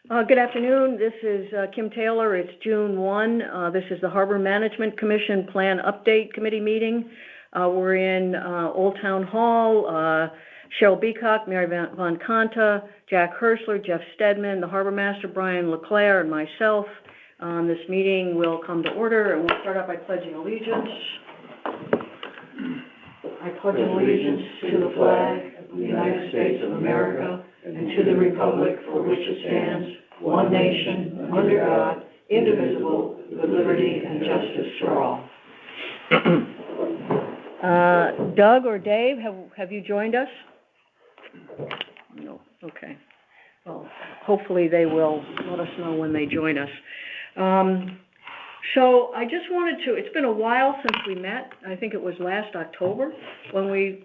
Good afternoon. This is Kim Taylor. It's June 1. This is the Harbor Management Commission Plan Update Committee meeting. We're in Old Town Hall. Cheryl Beacock, Mary Von Conta, Jack Herschler, Jeff Stedman, the Harbor Master Brian LeClaire, and myself. This meeting will come to order, and we'll start out by pledging allegiance. I pledge allegiance to the flag of the United States of America and to the republic for which it stands, one nation, under God, indivisible, with liberty and justice for all. Doug or Dave, have you joined us? No. Okay. Well, hopefully they will let us know when they join us. So I just wanted to, it's been a while since we met. I think it was last October when we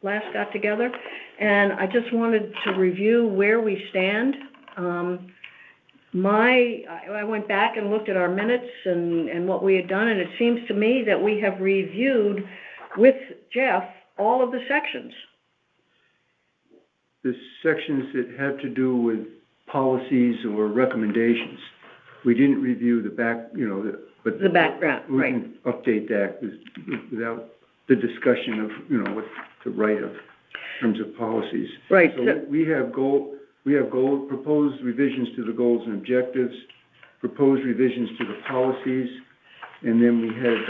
last got together. And I just wanted to review where we stand. I went back and looked at our minutes and what we had done, and it seems to me that we have reviewed with Jeff all of the sections. The sections that have to do with policies or recommendations. We didn't review the back, but the background, we right. can update that without the discussion of, what to write of in terms of policies. Right. So we have proposed revisions to the goals and objectives, proposed revisions to the policies, and then we had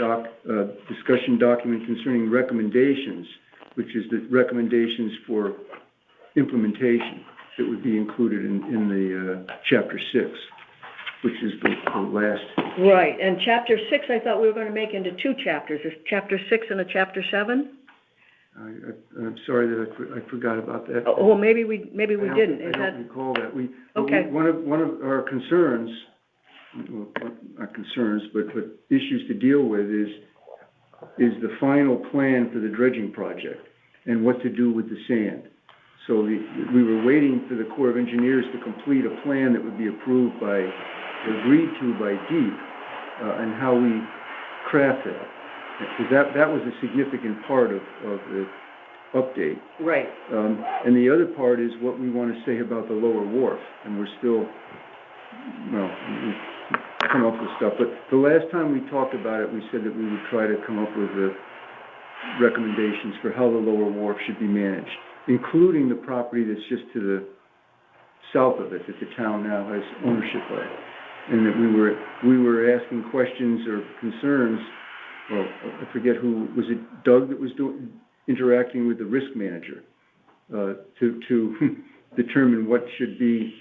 a discussion document concerning recommendations, which is the recommendations for implementation that would be included in the Chapter 6, which is the last. Right, and Chapter 6 I thought we were going to make into two chapters. Is Chapter 6 and a Chapter 7? I'm sorry that I forgot about that. Oh, well, maybe we didn't. I don't recall that. Okay. One of our concerns, well, not concerns, but issues to deal with is the final plan for the dredging project and what to do with the sand. So we were waiting for the Corps of Engineers to complete a plan that would be approved or agreed to by DEEP, and how we craft that. Because that was a significant part of the update. Right. And the other part is what we want to say about the lower wharf, and we're still, we've come up with stuff. But the last time we talked about it, we said that we would try to come up with the recommendations for how the lower wharf should be managed, including the property that's just to the south of it that the town now has ownership of, and that we were asking questions or concerns. Well, I forget who was it. Doug that was interacting with the risk manager to determine what should be,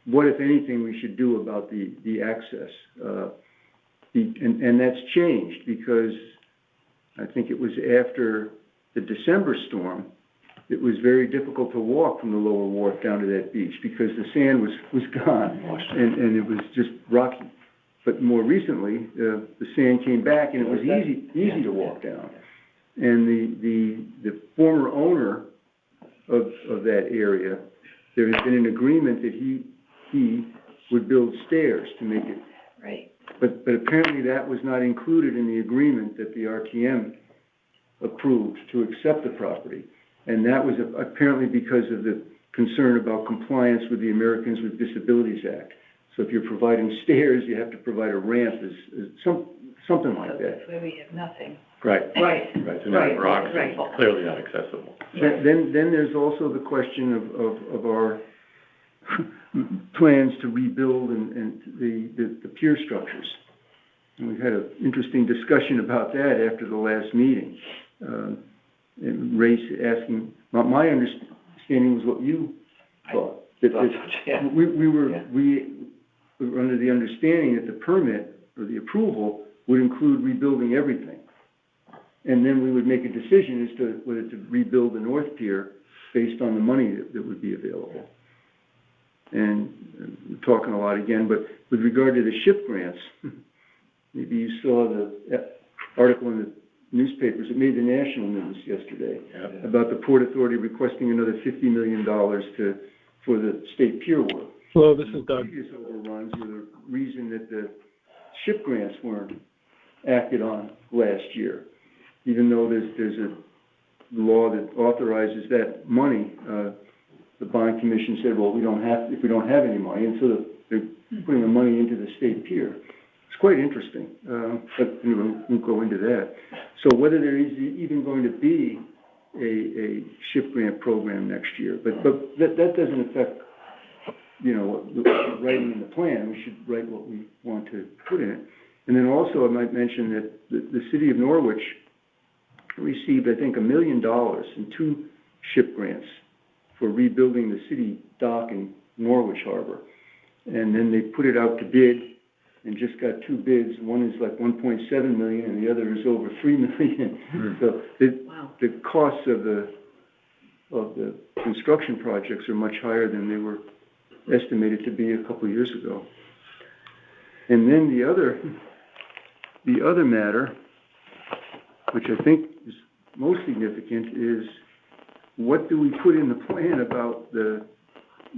what if anything we should do about the access. And that's changed because I think it was after the December storm. It was very difficult to walk from the lower wharf down to that beach because the sand was gone and it was just rocky. But more recently, the sand came back and it was easy to walk down. And the former owner of that area, there has been an agreement that he would build stairs to make it. Right. But apparently that was not included in the agreement that the RTM approved to accept the property. And that was apparently because of the concern about compliance with the Americans with Disabilities Act. So if you're providing stairs, you have to provide a ramp, something like that. That's why we have nothing. Right. Right. So now rocks is clearly not accessible. Then there's also the question of our plans to rebuild and the pier structures. And we've had an interesting discussion about that after the last meeting. And Ray asking, my understanding was what you thought. We were under the understanding that the permit or the approval would include rebuilding everything. And then we would make a decision as to whether to rebuild the North Pier based on the money that would be available. And we're talking a lot again, but with regard to the SHIP grants, maybe you saw the article in the newspapers. It made the national news yesterday about the Port Authority requesting another $50 million for the state pier work. Hello, this is Doug. Previous overruns were the reason that the SHIP grants weren't acted on last year, even though there's a law that authorizes that money. The bond commission said, well, if we don't have any money, and so they're putting the money into the state pier. It's quite interesting, but anyway, we won't go into that. So whether there is even going to be a SHIP grant program next year, but that doesn't affect, writing in the plan. We should write what we want to put in it. And then also I might mention that the city of Norwich received, I think, $1 million in 2 SHIP grants for rebuilding the city dock in Norwich Harbor. And then they put it out to bid and just got 2 bids. One is like 1.7 million and the other is over 3 million. So the costs of the construction projects are much higher than they were estimated to be a couple of years ago. And then the other matter, which I think is most significant, is what do we put in the plan about the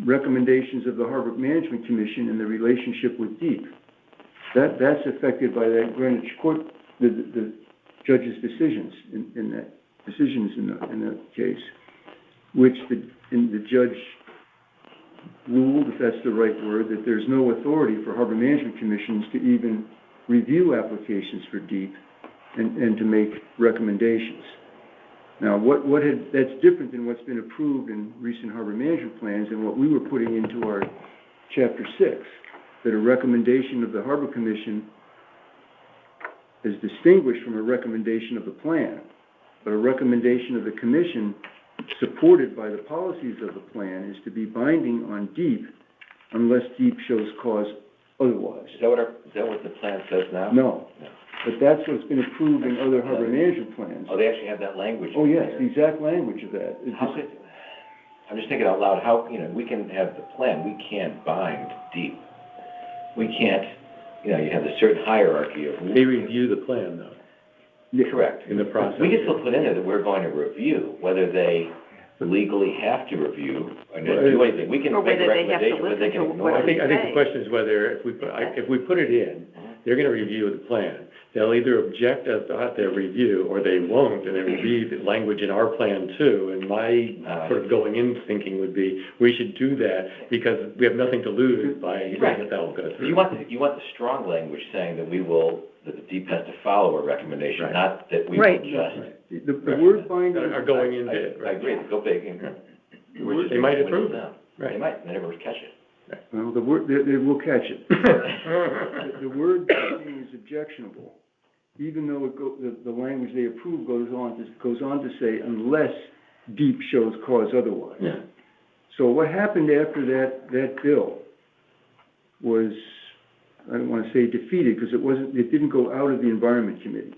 recommendations of the Harbor Management Commission and the relationship with DEEP? That's affected by that Greenwich Court, the judge's decisions in that case, which the judge ruled, if that's the right word, that there's no authority for Harbor Management Commissions to even review applications for DEEP and to make recommendations. Now, that's different than what's been approved in recent harbor management plans and what we were putting into our Chapter 6, that a recommendation of the Harbor Commission is distinguished from a recommendation of the plan, but a recommendation of the Commission supported by the policies of the plan is to be binding on DEEP unless DEEP shows cause otherwise. Is that what the plan says now? No. But that's what's been approved in other harbor management plans. Oh, they actually have that language. Oh, yes, the exact language of that. I'm just thinking out loud, how, we can have the plan, we can't bind DEEP. We can't, you have a certain hierarchy of. They review the plan, though. Yeah. Correct. In the process. We can still put in there that we're going to review, whether they legally have to review or not do anything. We can make a recommendation, but they can ignore it. I think the question is whether if we put it in, they're going to review the plan. They'll either object at their review or they won't, and then read the language in our plan too. And my sort of going in thinking would be we should do that because we have nothing to lose by letting that will go through. You want the strong language saying that that the DEEP has to follow a recommendation, not that we will just. The word binding are going in big. I agree. Go big. They might approve it. Right. They might. They never catch it. Well, the word, they will catch it. The word binding is objectionable, even though the language they approve goes on to say unless DEEP shows cause otherwise. Yeah. So what happened after that bill was, I don't want to say defeated because it didn't go out of the Environment Committee.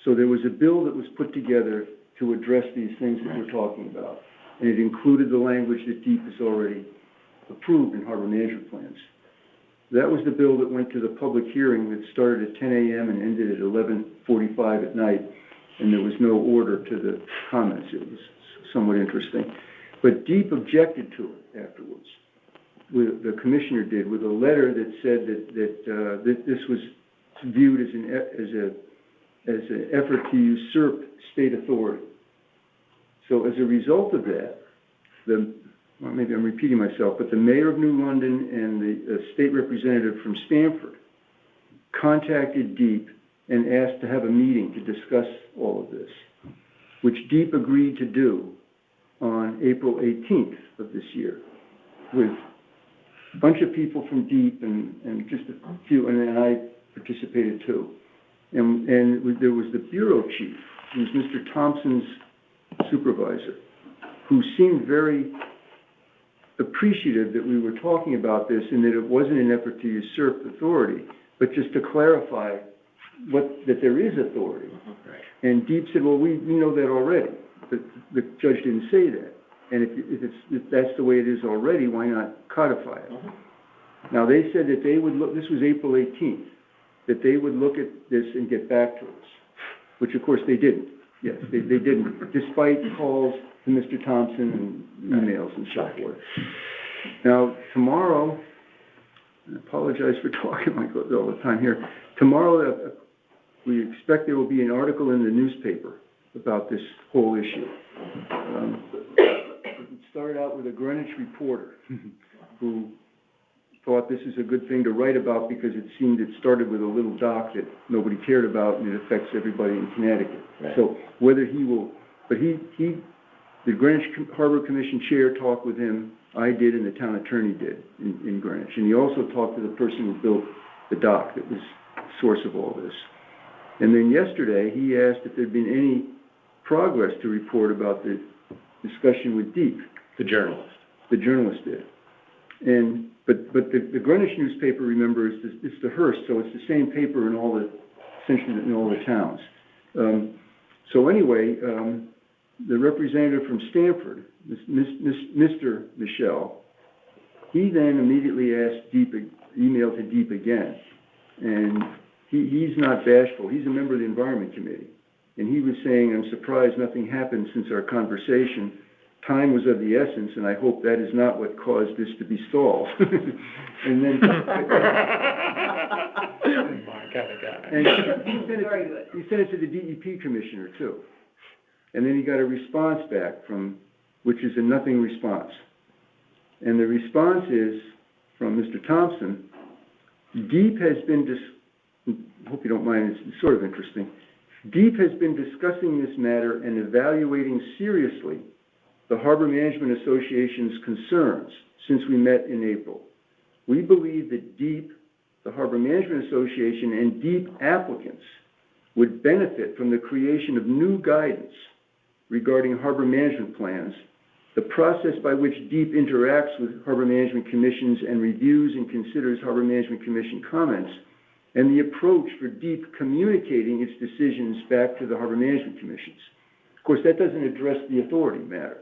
So there was a bill that was put together to address these things that we're talking about, and it included the language that DEEP has already approved in harbor management plans. That was the bill that went to the public hearing that started at 10 a.m. and ended at 11:45 at night, and there was no order to the comments. It was somewhat interesting. But DEEP objected to it afterwards. The commissioner did, with a letter that said that this was viewed as an effort to usurp state authority. So as a result of that, well, maybe I'm repeating myself, but the mayor of New London and the state representative from Stamford contacted DEEP and asked to have a meeting to discuss all of this, which DEEP agreed to do on April 18th of this year with a bunch of people from DEEP and just a few, and I participated too. And there was the bureau chief, who was Mr. Thompson's supervisor, who seemed very appreciative that we were talking about this and that it wasn't an effort to usurp authority, but just to clarify that there is authority. Right. And DEEP said, well, we know that already, but the judge didn't say that. And if that's the way it is already, why not codify it? Now, they said that they would look, this was April 18th, that they would look at this and get back to us, which of course they didn't. Yes, they didn't, despite calls to Mr. Thompson and emails and so forth. Now, tomorrow, I apologize for talking like all the time here. Tomorrow, we expect there will be an article in the newspaper about this whole issue. It's started out with a Greenwich reporter who thought this is a good thing to write about because it started with a little dock that nobody cared about and it affects everybody in Connecticut. Right. So whether he will, but the Greenwich Harbor Commission chair talked with him, I did, and the town attorney did in Greenwich. And he also talked to the person who built the dock that was the source of all this. And then yesterday, he asked if there'd been any progress to report about the discussion with Deep. The journalist. The journalist did. But the Greenwich newspaper, remember, it's the Hearst, so it's the same paper essentially in all the towns. So anyway, the representative from Stamford, Mr. Michel, he then immediately emailed to Deep again. And he's not bashful. He's a member of the Environment Committee. And he was saying, I'm surprised nothing happened since our conversation. Time was of the essence, and I hope that is not what caused this to be stalled. And then My kind of guy. and he sent it to the DEP commissioner too. And then he got a response back which is a nothing response. And the response is from Mr. Thompson. Deep has been hope you don't mind, it's sort of interesting. Deep has been discussing this matter and evaluating seriously the Harbor Management Association's concerns since we met in April. We believe that Deep, the Harbor Management Association, and Deep applicants would benefit from the creation of new guidance regarding harbor management plans, the process by which Deep interacts with Harbor Management Commissions and reviews and considers Harbor Management Commission comments, and the approach for Deep communicating its decisions back to the Harbor Management Commissions. Of course, that doesn't address the authority matter.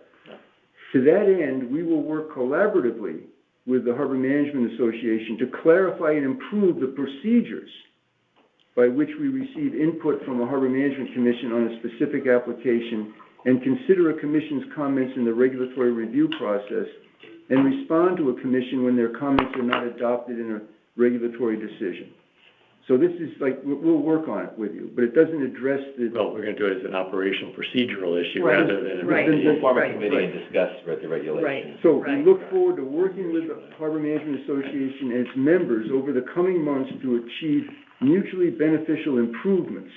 To that end, we will work collaboratively with the Harbor Management Association to clarify and improve the procedures by which we receive input from a Harbor Management Commission on a specific application and consider a commission's comments in the regulatory review process and respond to a commission when their comments are not adopted in a regulatory decision. So this is like, we'll work on it with you, but it doesn't address the... Well, we're going to do it as an operational procedural issue Right. rather than... Right. We'll form a Right. committee and discuss the regulations. Right. So we Right. look forward to working with the Harbor Management Association and its members over the coming months to achieve mutually beneficial improvements.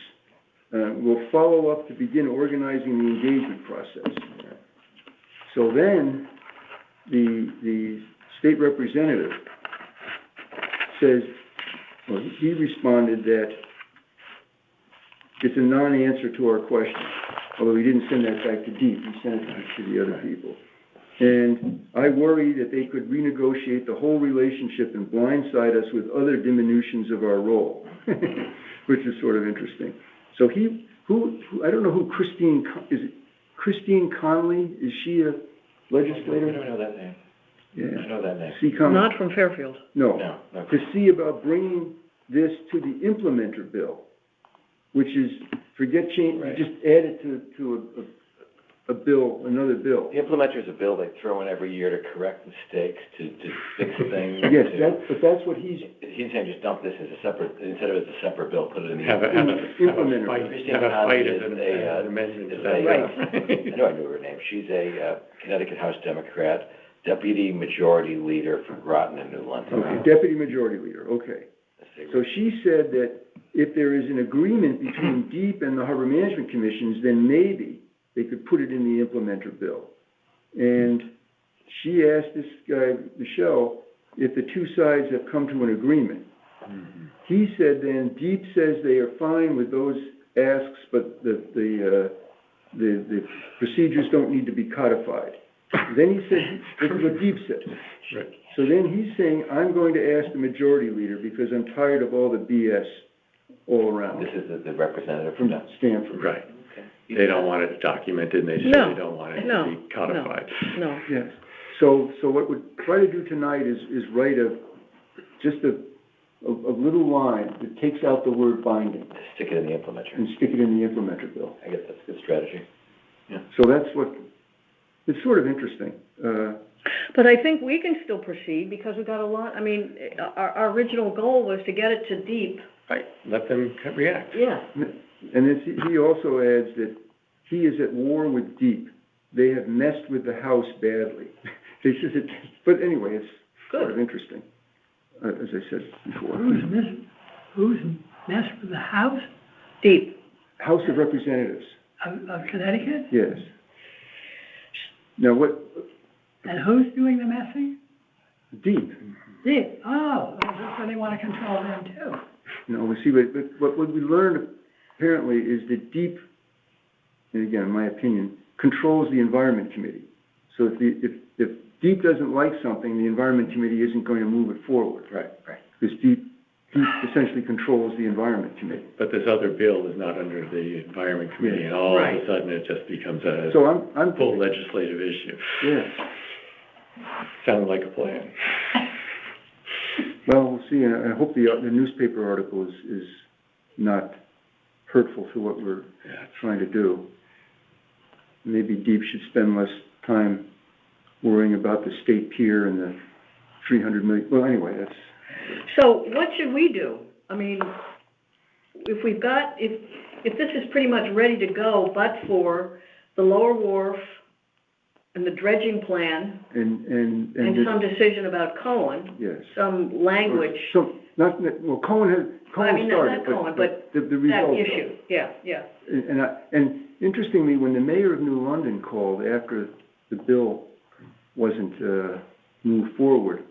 We'll follow up to begin organizing the engagement process. So then, the state representative says, well, he responded that it's a non-answer to our question, although he didn't send that back to Deep, he sent it to the other people. And I worry that they could renegotiate the whole relationship and blindside us with other diminutions of our role, which is sort of interesting. So I don't know who is it Christine Conley? Is she a legislator? I don't know that name. Yeah. I know that name. C. Conley. Not from Fairfield. No. No. To see about bringing this to the implementer bill, which is, forget change, Right. just add it to a bill, another bill. The implementer is a bill they throw in every year to correct mistakes, to fix things. Yes, but that's what he's He's saying just dump this as a separate, instead of as a separate bill, put it in the. Have a Implementer. fight Christine as Conley an amendment to is that. I knew her name. She's a Connecticut House Democrat, Deputy Majority Leader for Groton and New London. okay, Deputy Majority Leader, okay. So she said that if there is an agreement between Deep and the Harbor Management Commissions, then maybe they could put it in the implementer bill. And she asked this guy, Michel, if the two sides have come to an agreement. Mm-hmm. He said then, Deep says they are fine with those asks, but the procedures don't need to be codified. Then he said, this is what Deep said. Right. So then he's saying, I'm going to ask the majority leader because I'm tired of all the BS all around. This is the representative From from Stanford. Right. Okay. They don't want it documented, and they say No. they don't want it No. to be codified. No. Yes. So what we'll try to do tonight is write just a little line that takes out the word binding Stick it in the implementer. and stick it in the implementer bill. I guess that's a good strategy. So that's it's sort of interesting. But I think we can still proceed because we got a lot, I mean, our original goal was to get it to Deep. Right. Let them react. Yeah. And then he also adds that he is at war with Deep they have messed with the house badly. They said it, but anyway, it's sort of interesting, as I said before. Who's messed with the House Deep. House of Representatives, of Connecticut? yes. Now what, And who's doing the messing? Deep, So they want to control them too. you know, we see, but what we learned apparently is that Deep, and again, in my opinion, controls the Environment Committee. So if Deep doesn't like something, the Environment Committee isn't going to move it forward. Right. Because Deep essentially controls the Environment Committee. But this other bill is not under the Environment Committee, and all of Right. a sudden it just becomes a So I'm full legislative issue. yeah. Sounds like a plan. Well, we'll see, and I hope the newspaper article is not hurtful to what we're trying to do. Maybe Deep should spend less time worrying about the state pier and the 300 million, well, anyway, that's... So what should we do? I mean, if we've got, if this is pretty much ready to go, but for the lower wharf and the dredging plan And some decision about Cohen, yes. some language, So, well, Cohen I mean, started, not Cohen, but the that result. issue, yeah. And interestingly, when the mayor of New London called after the bill wasn't moved forward,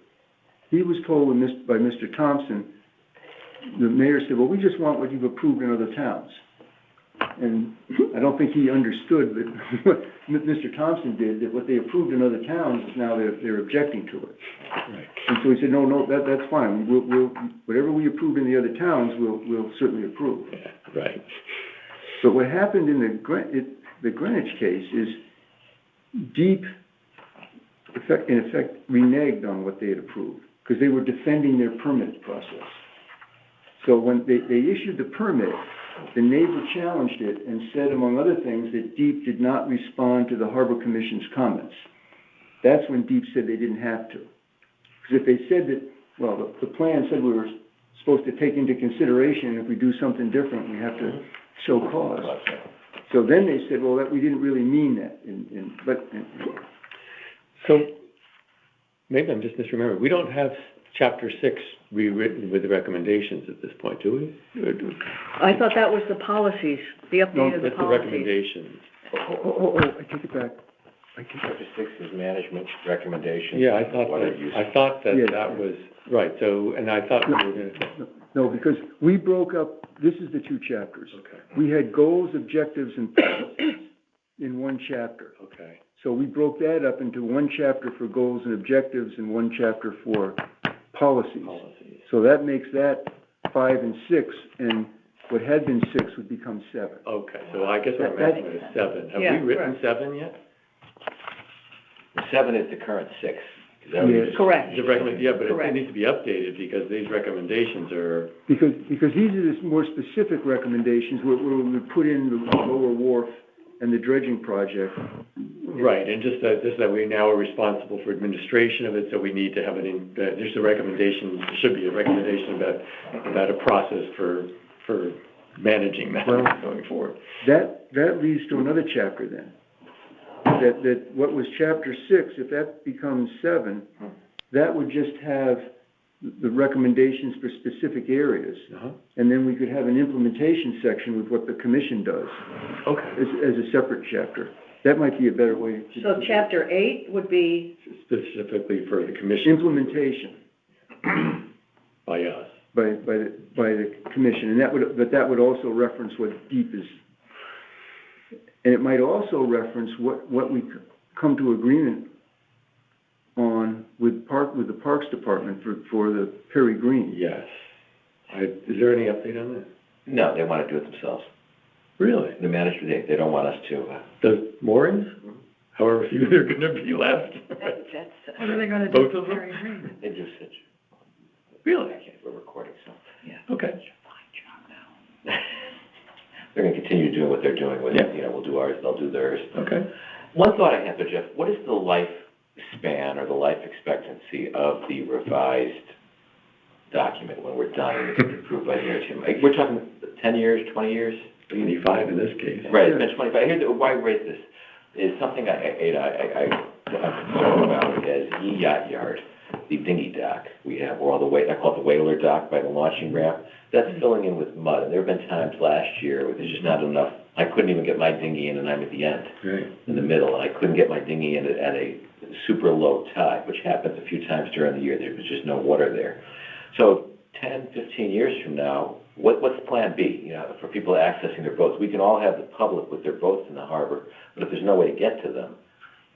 he was told by Mr. Thompson, the mayor said, well, we just want what you've approved in other towns. And I don't think he understood that what Mr. Thompson did, that what they approved in other towns is now they're objecting to it. Right. And so he said, no, that's fine. We'll whatever we approved in the other towns, we'll certainly approve. Yeah, right. But what happened in the Greenwich case is Deep, in effect, reneged on what they had approved, because they were defending their permit process. So when they issued the permit, the neighbor challenged it and said, among other things, that Deep did not respond to the Harbor Commission's comments. That's when Deep said they didn't have to. Because if they said that, well, the plan said we were supposed to take into consideration, if we do something different, we have to show cause. So then they said, well, that we didn't really mean that. So, maybe I'm just misremembering. We don't have Chapter 6 rewritten with the recommendations at this point, do we? I thought that was the policies, the update of the That's the policies. recommendations. Oh, I take it back. Chapter 6 is management recommendations. Yeah, I thought that Yes. that was, right, so, and I thought we were gonna, No, because we broke up, this is the two chapters. okay, We had goals, objectives, and policies in one chapter. okay. So we broke that up into one chapter for goals and objectives and one chapter for policies. Policies. So that makes that 5 and 6, and what had been 6 would become 7. Okay, so I guess what I'm That- asking is 7. Have Yeah, we written correct. 7 yet? 7 is the current 6. Is that what you Yeah. just- Correct. Yeah, but it Correct. needs to be updated because these recommendations are, Because these are the more specific recommendations where we would put in the lower wharf and the dredging project. right, and just that we now are responsible for administration of it, so we need to have there's a recommendation, there should be a recommendation about a process for managing that Well- going forward. That leads to another chapter then. That what was chapter 6, if that becomes 7, that would just have the recommendations for specific areas. Uh-huh. And then we could have an implementation section with what the commission does Okay. as a separate chapter. That might be a better way to. So chapter 8 would be, Specifically for the commission. Implementation By us. by the commission, and that would also reference what Deep is. And it might also reference what we come to agreement on with the Parks Department for the Perry Green. Yes. Is there any update on that? No, they want to do it themselves. Really? The management, they don't want us to, Does moorings? However few there are gonna be left. What are they gonna do? Both of to them? Perry Green? they just said, Really? we're recording, so. Okay. They're going to continue doing what they're doing with it. Yeah. We'll do ours, they'll do theirs. Okay. One thought I have, though, Jeff, what is the lifespan or the life expectancy of the revised document when we're done and it's approved by the RTM? We're talking 10 years, 20 years? 25 in this case. Right, it's been 25. Here's why I raise this. is something I'm concerned about is Yacht Yard, the dinghy dock we have, where all the I call it the whaler dock by the launching ramp. That's filling in with mud, and there have been times last year where there's just not enough. I couldn't even get my dinghy in, and I'm at the end, in the middle, and I couldn't get my dinghy in at a super low tide, which happens a few times during the year. There was just no water there. So 10, 15 years from now, what's plan B, you know, for people accessing their boats? We can all have the public with their boats in the harbor, but if there's no way to get to them,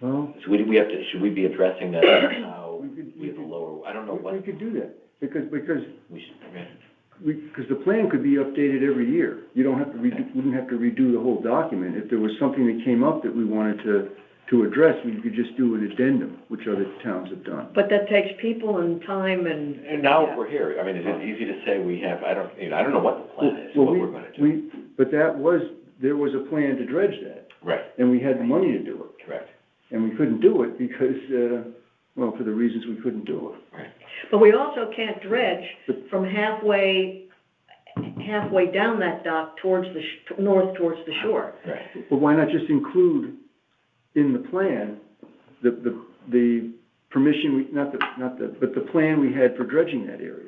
Well, so we have to, should we be addressing that somehow? We have a lower, I don't know what. We could do that, because We should, because the plan could be updated every year. You don't have to wouldn't have to redo the whole document. If there was something that came up that we wanted to address, we could just do an addendum, which other towns have done. But that takes people and time And now we're here. I mean, is it easy to say we have, I don't know what the plan is, what we're gonna do. But there was a plan to dredge that. Right, And we had the money to do it. correct. And we couldn't do it because, well, for the reasons we couldn't do it. But we also can't dredge from halfway down that dock towards north towards the shore. Right. But why not just include in the plan the permission, but the plan we had for dredging that area?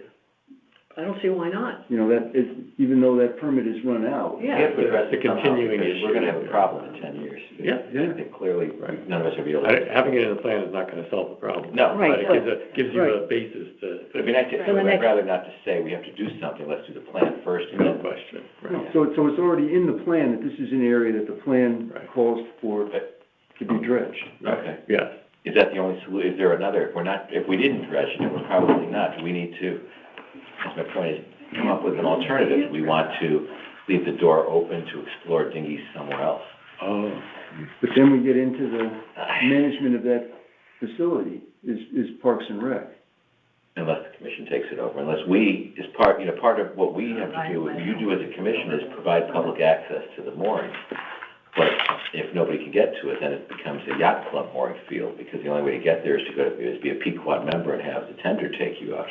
I don't see why not. You know, that is, even though that permit is run out. We have to address The it somehow, continuing because issue. we're gonna have a problem in 10 years. Yeah. I think clearly, Right. none of us will be able to. Having it in the plan is not gonna solve the problem. No. Right, But it gives you a basis to, But I mean, For the I'd next- rather not to say we have to do something, let's do the plan first and no then. question, No, right? So it's already in the plan that this is an area that the plan Right. calls for to be dredged. Okay. Yes. Is that the only solution? Is there another? If we didn't dredge it, it was probably not. Do we need to, as my point is, come up with an alternative? We want to leave the door open to explore dinghies somewhere else. Oh. But then we get into the management of that facility is Parks and Rec. Unless the commission takes it over, unless we, as part of what we have to do, what you do as a commission is provide public access to the moorings. But if nobody can get to it, then it becomes a yacht club mooring field, because the only way to get there is to be a Pequot member and have the tender take you out.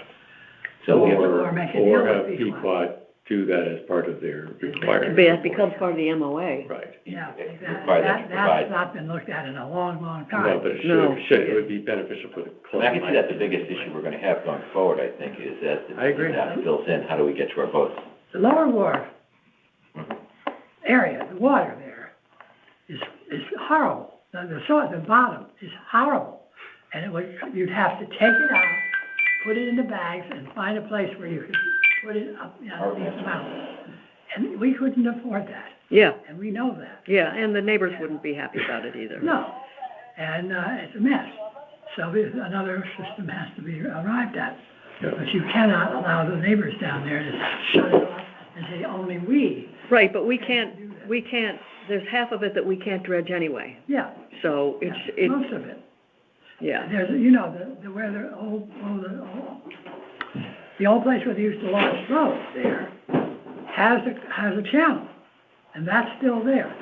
So we have to, Or make a deal Or with have Pequot. Pequot do that as part of their requirement. That becomes part of the MOA. Right. Yeah, require them to that's provide. not been looked at in a long, long No, time. but it No. it would be beneficial for the club. I can see that's the biggest issue we're gonna have going forward, I think, is as I agree. the dock fills in, how do we get to our boats? The lower wharf area, the water there is horrible. The bottom is horrible. And you'd have to take it out, put it in the bags, and find a place where you could put it up underneath the mountain. And we couldn't afford that, Yeah, and we know that. yeah, and the neighbors wouldn't be happy about it either. No, and it's a mess. So another system has to be arrived at. But you cannot allow the neighbors down there to shut it off and say, only we. Right, but we can't, there's half of it that we can't dredge anyway. Yeah, So yeah, it's, most of it. yeah. There's, you know, where the old place where they used to launch boats there has a channel, and that's still there.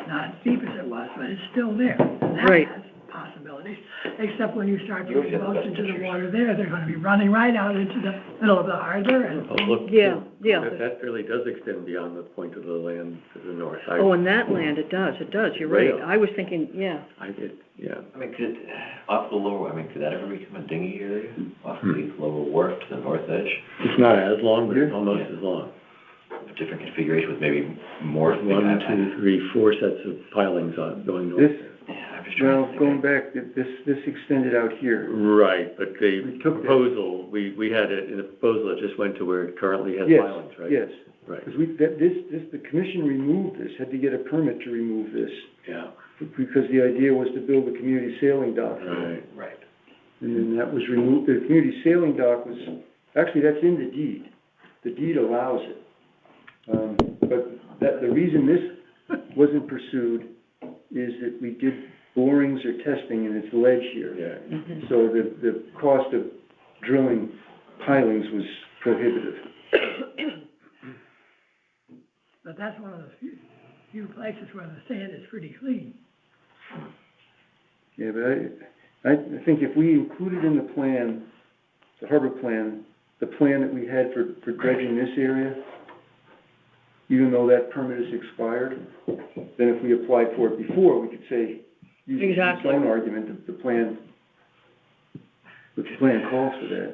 Not as deep as it was, but it's still there. And that Right. has possibilities, except when you start You always putting have the boats best into the pictures. water there, they're gonna be running right out into the middle of the harbor and, Oh, look. Yeah, yeah. That really does extend beyond the point of the land to the north. Oh, and that land, it does, you're right. Rail. I was thinking, yeah. Yeah. I mean, could that ever become a dinghy area? Off the lower wharf to the north edge? It's not as long, but it's Yeah. almost as long. A different configuration with maybe more. 1, 2, 3, 4 sets of pilings on going north. This, Yeah, I'm just trying well, to think. going back, this extended out here. Right, but the We took that. proposal, we had it in the proposal, it just went to where it currently has Yes, pilings, right? yes. Right, Because the commission removed this, had to get a permit to remove this, yeah, because the idea was to build a community sailing dock. right. Right. And then that was removed, the community sailing dock was, actually, that's in the deed. The deed allows it. But the reason this wasn't pursued is that we did borings or testing and it's ledge here. Yeah, So the cost of drilling pilings was prohibitive. but that's one of the few places where the sand is pretty clean. Yeah, but I think if we included in the plan, the harbor plan, the plan that we had for dredging this area, even though that permit is expired, then if we applied for it before, we could say, using its Exactly. own argument, that the plan calls for that.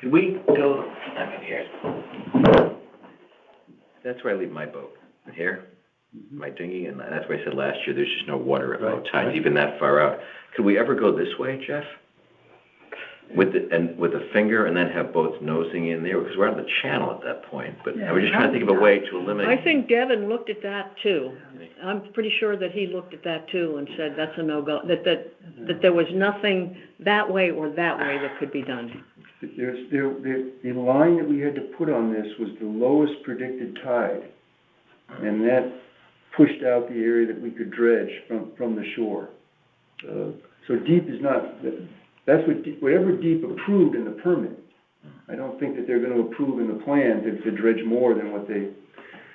Could we go, I mean, here. That's where I leave my boat, here, my dinghy, and that's why I said last year, there's just no water at low Right, tides, right. even that far out. Could we ever go this way, Jeff? With a finger and then have boats nosing in there, because we're on the channel at that point, but I was just trying to think of a way to eliminate. I think Devin looked at that too. I'm pretty sure that he looked at that too and said that's a no-go, that there was nothing that way or that way that could be done. The line that we had to put on this was the lowest predicted tide, and that pushed out the area that we could dredge from the shore. So deep is not, that's whatever deep approved in the permit. I don't think that they're gonna approve in the plan to dredge more than what they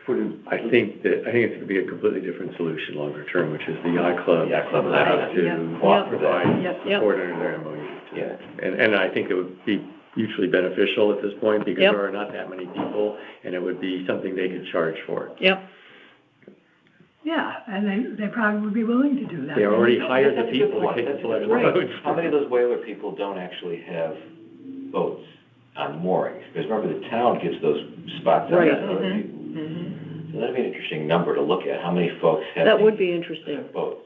put in. I think it's gonna be a completely different solution longer term, which is the yacht club. Yacht club will has have to to offer that. provide Yep. support under their MOU. Yeah. And I think it would be mutually beneficial at this point, because Yep. there are not that many people, and it would be something they could charge for. Yep. Yeah, and they probably would be willing to do that. They already hired the That's a good people to point. take That's the a good flood point. roads. How many of those whaler people don't actually have boats on moorings? Because remember, the town gives those spots out Right. to other people. So that'd be an interesting number to look at, how many folks have. That would be dinghies, interesting. have boats.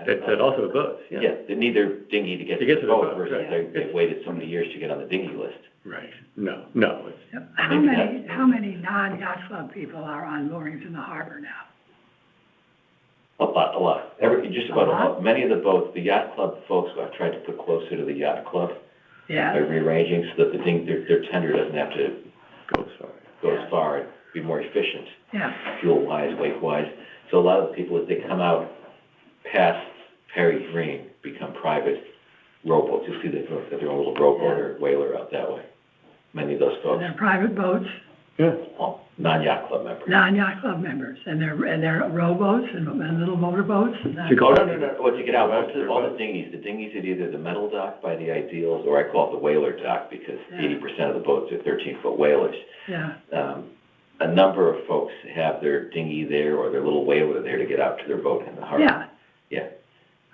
That also have boats, yeah. Yeah, they need their dinghy to get To to get the to the boat boat, versus right. they've waited so many years to get on the dinghy list. Right, no, it's, Yep. Maybe How many non-yacht club people are on moorings in the harbor now? A lot. Just about A lot? many of the boats, the yacht club folks who I've tried to put closer to the yacht club by Yeah, rearranging so that their tender doesn't have to goes far. go as far and be more efficient, yeah, fuel-wise, weight-wise. So a lot of the people, as they come out past Perry Green, become private rowboats. You'll see that their own little rowboat or whaler out that way. Many of those and folks, they're private boats, Yeah, non-yacht club members. non-yacht club members, and they're rowboats and little motorboats and that. To go- Oh, no. Well, to get out, all the dinghies at either the metal dock by the Ideals, or I call it the whaler dock, because Yeah. 80% of the boats are 13-foot whalers. Yeah, A number of folks have their dinghy there or their little whaler there to get out to their boat in the harbor. yeah. Yeah.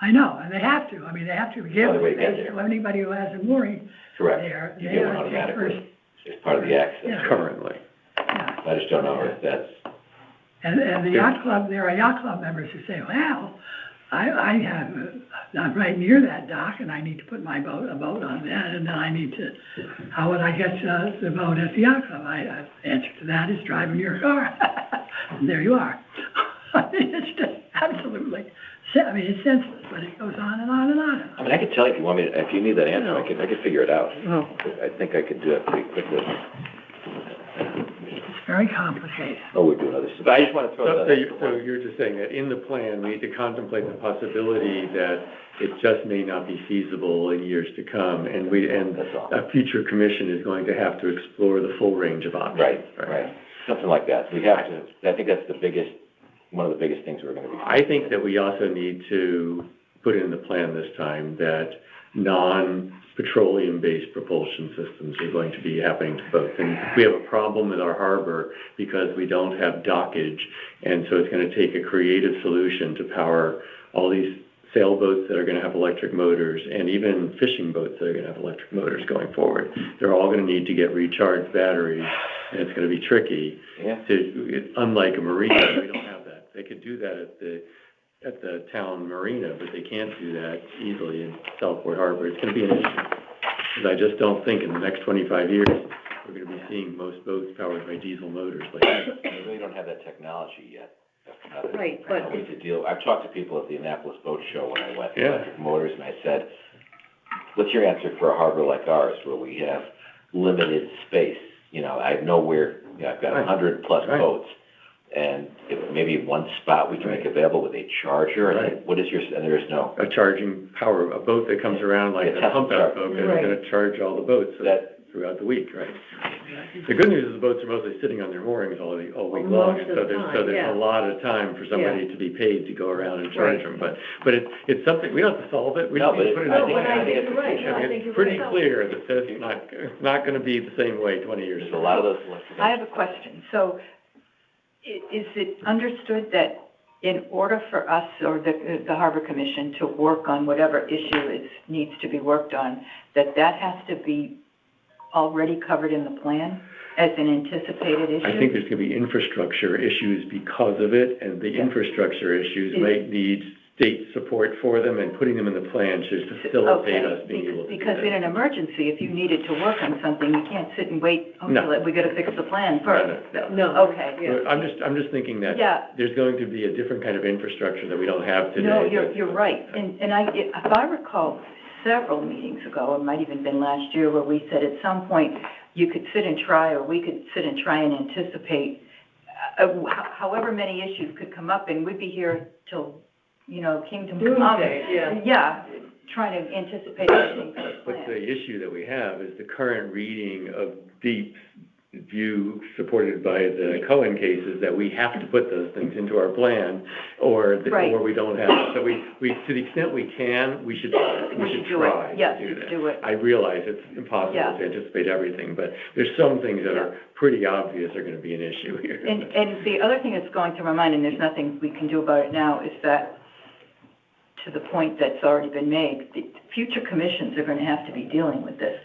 I know, and they have to. I mean, they have to give Other way to get space there. to anybody who has a mooring Correct. there. You They get one are the first, automatically. It's part of the access. Yeah. currently. yeah. I just don't know if that's, And the yacht club, there are yacht club members who say, well, I'm right near that dock and I need to put a boat on that, and then I need to, how would I get the boat at the yacht club? The answer to that is driving your car. And there you are. I mean, it's just absolutely, it's senseless, but it goes on and on and on. I mean, I could tell you if you want me to, if you need that answer, I could figure it out. Oh. I think I could do that pretty quickly. It's very complicated. Oh, we're doing other stuff. I just want to throw that. So you're just saying that in the plan, we need to contemplate the possibility that it just may not be feasible in years to come, and That's all. a future commission is going to have to explore the full range of options. Right. Something like that. We have to, I think that's one of the biggest things we're going to be. I think that we also need to put in the plan this time that non-petroleum-based propulsion systems are going to be happening to boats. And we have a problem with our harbor because we don't have dockage, and so it's going to take a creative solution to power all these sailboats that are going to have electric motors, and even fishing boats that are going to have electric motors going forward. They're all going to need to get recharged batteries, and it's going to be tricky. Yeah. Unlike a marina, we don't have that. They could do that at the town marina, but they can't do that easily in Southport Harbor. It's going to be an issue, because I just don't think in the next 25 years we're going to be seeing most boats powered by diesel motors like that. We really don't have that technology yet. Right, I but know we could deal. I've talked to people at the Annapolis Boat Show when I went, Yeah. electric motors, and I said, what's your answer for a harbor like ours where we have limited space? You know, I have nowhere, I've got 100 plus Right. boats, and if maybe one spot we can make available with a charger, and Right. what is and there is no. A charging power, a boat that comes around like Yeah, a pump out charge. boat, and Right. it's going to charge all the boats throughout the week, right? The good news is the boats are mostly sitting on their moorings all week long, Most and of so the there's time, yeah. a lot of time for somebody to be paid to go around and charge Right. them. But it's something, we don't have to solve it, we No, just need to but put it I in think- the plan. I think you're right. it's- I think It's you're pretty right. clear that it's not going to be the same way 20 years There's from a now. lot of those electric. I have a question. So is it understood that in order for us or the Harbor Commission to work on whatever issue needs to be worked on, that has to be already covered in the plan as an anticipated issue? I think there's going to be infrastructure issues because of it, and the infrastructure issues might need state support for them, and putting them in the plan should facilitate us being able to do Because that. in an emergency, if you needed to work on something, you can't sit and wait No. until we got to fix the plan first. No. Okay. Yeah. I'm just thinking that Yeah. there's going to be a different kind of infrastructure that we don't have today. No, you're right. And if I recall several meetings ago, it might even been last year, where we said at some point you could sit and try, or we could sit and try and anticipate however many issues could come up, and we'd be here till, kingdom come. Doomsday, yeah. Yeah, trying to anticipate everything for the But plan. the issue that we have is the current reading of DEEP's view, supported by the Cohen cases, that we have to put those things into our plan, or Right. we don't have it. So we, to the extent we can, we should do try it. Yes, to do that. do it. I realize it's impossible Yeah. to anticipate everything, but there's some things that are pretty obvious are gonna be an issue here. And the other thing that's going through my mind, and there's nothing we can do about it now, is that, to the point that's already been made, the future commissions are going to have to be dealing with this.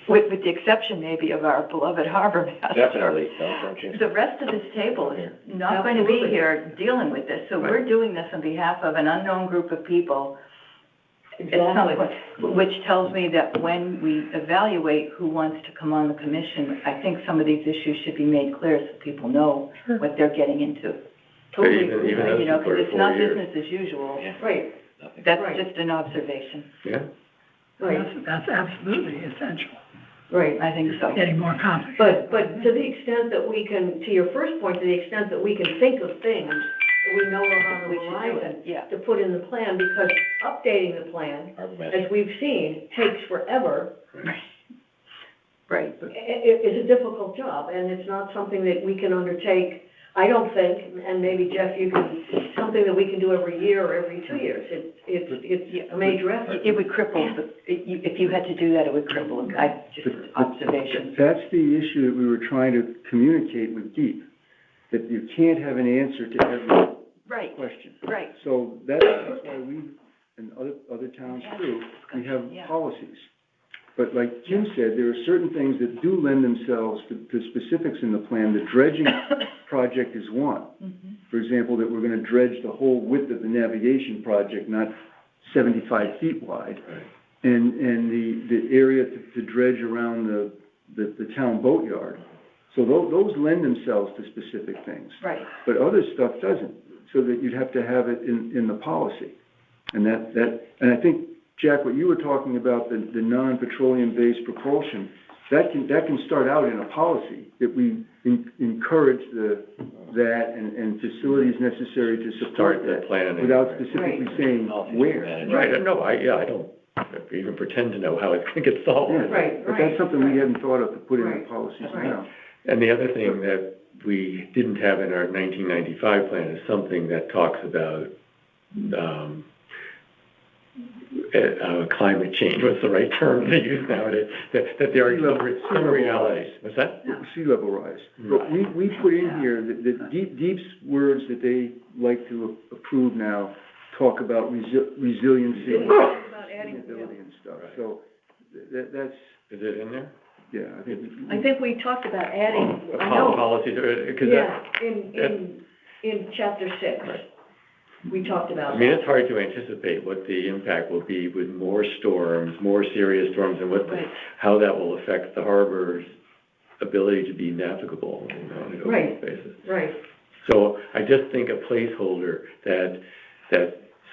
With the exception maybe of our beloved harbor master. Definitely, don't you? The rest of this table is not going to be Absolutely. here dealing with this. So we're doing this on behalf of an unknown group of people. At some Exactly. point, which tells me that when we evaluate who wants to come on the commission, I think some of these issues should be made clear so people know what they're getting into. Totally Even agree. those Because for it's 4 not years. business as usual. Yeah. Right, Nothing. That's Right. just an observation. Yeah, right, That's absolutely essential, right. I think so. getting more complicated. But to the extent that we can, to your first point, to the extent that we can think of things that we know are on the We should do horizon, it, yeah. to put in the plan, because updating the plan, Harbor master. as we've seen, takes forever. Right. Is a difficult job, and it's not something that we can undertake, I don't think, and maybe Jeff, you can, something that we can do every year or every 2 years. It's a major effort. It would cripple, if you had to do that, it would cripple, just observation. That's the issue that we were trying to communicate with DEEP, that you can't have an answer to every Right, question. right. So that's why we, and other towns too, we have Yeah. policies. But like Jim said, there are certain things that do lend themselves to specifics in the plan. The dredging project is one. For example, that we're gonna dredge the whole width of the navigation project, not 75 feet wide. And the area to dredge around the town boatyard. So those lend themselves to specific things. Right. But other stuff doesn't, so that you'd have to have it in the policy. And and I think, Jack, what you were talking about, the non-petroleum-based propulsion, that can start out in a policy, that we encourage that and facilities necessary to support Start the that, planning. without Right. specifically Right. saying Policies where. managed. Right, no, I don't even pretend to know how it's gonna get solved. Yeah, Right, But right, that's something we hadn't thought of to put in the Right. policies Right. now. And the other thing that we didn't have in our 1995 plan is something that talks about, climate change, what's the right term to use nowadays? That there are some realities. What's that? Sea level rise. But we put in here that DEEP's words that they like to approve now talk about resiliency, About adding, sustainability and stuff. So that's, Is it in there? yeah, I think. I think we talked about adding, I know, Policies, because yeah, in chapter 6. Right. We talked about I mean, that. it's hard to anticipate what the impact will be with more storms, more serious storms, and Right. how that will affect the harbor's ability to be navigable on a Right. go basis. Right, So I just think a placeholder that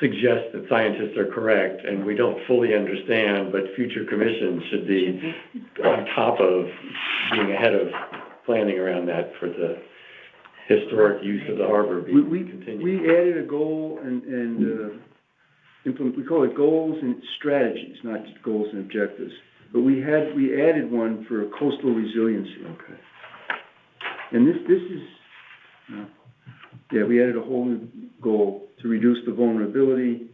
suggests that scientists are correct and we don't fully understand, but future commissions should be on top of being ahead of planning around that for the historic use of the harbor being continued. We added a goal and we call it goals and strategies, not just goals and objectives. But we added one for coastal resiliency. Okay. And this is, we added a whole new goal to reduce the vulnerability,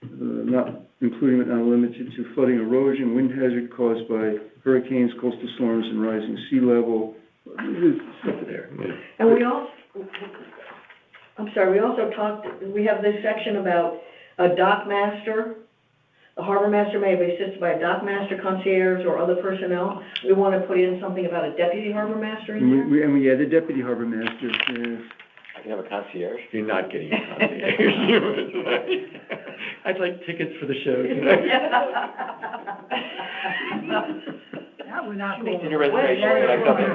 not including but not limited to flooding, erosion, wind hazard caused by hurricanes, coastal storms, and rising sea level. There's stuff there. Yeah. and we also, I'm sorry, we also we have this section about a dock master. The harbor master may be assisted by a dock master, concierge, or other personnel. We want to put in something about a deputy harbor master in there? And we add the deputy harbor master, I can have a concierge. You're not getting a concierge. I'd like tickets for the show tonight. That would not go. In your reservation, when I come in.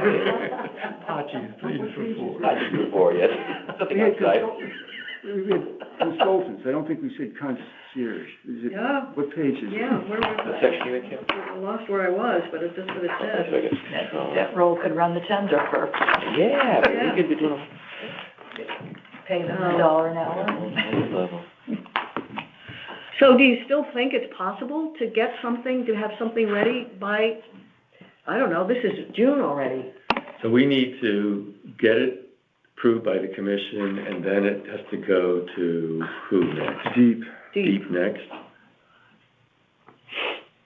Pachi's, please, for four. Pachi's for four, yes. Something we had outside. we had consultants, I don't think we said concierge. Is it, Yeah. what page is it? Yeah, where was The that? section you in, Kim? I lost where I was, but it's just what it So said. I guess- That role could run the tender for, Yeah, but we could be doing pay them $1 an hour. level. So do you still think it's possible to get something, to have something ready by, I don't know, this is June already? So we need to get it approved by the commission, and then it has to go to who next? Deep. Deep next?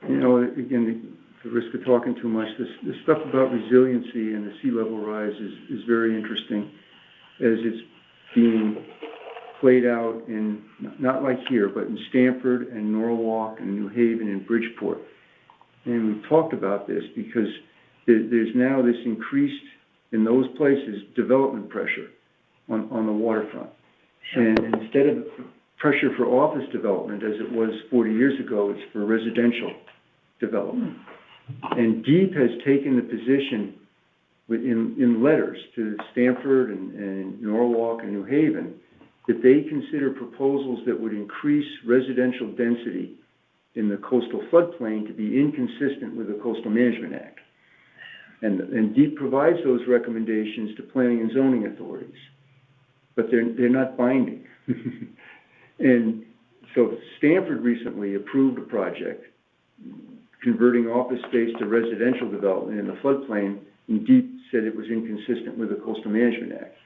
You know, again, the risk of talking too much, the stuff about resiliency and the sea level rise is very interesting as it's being played out in, not like here, but in Stamford and Norwalk and New Haven and Bridgeport. And we've talked about this because there's now this increased, in those places, development pressure on the waterfront. And instead of pressure for office development, as it was 40 years ago, it's for residential development. And DEEP has taken the position in letters to Stamford and Norwalk and New Haven that they consider proposals that would increase residential density in the coastal floodplain to be inconsistent with the Coastal Management Act. And DEEP provides those recommendations to planning and zoning authorities, but they're not binding. And so Stamford recently approved a project converting office space to residential development in the floodplain, and DEEP said it was inconsistent with the Coastal Management Act.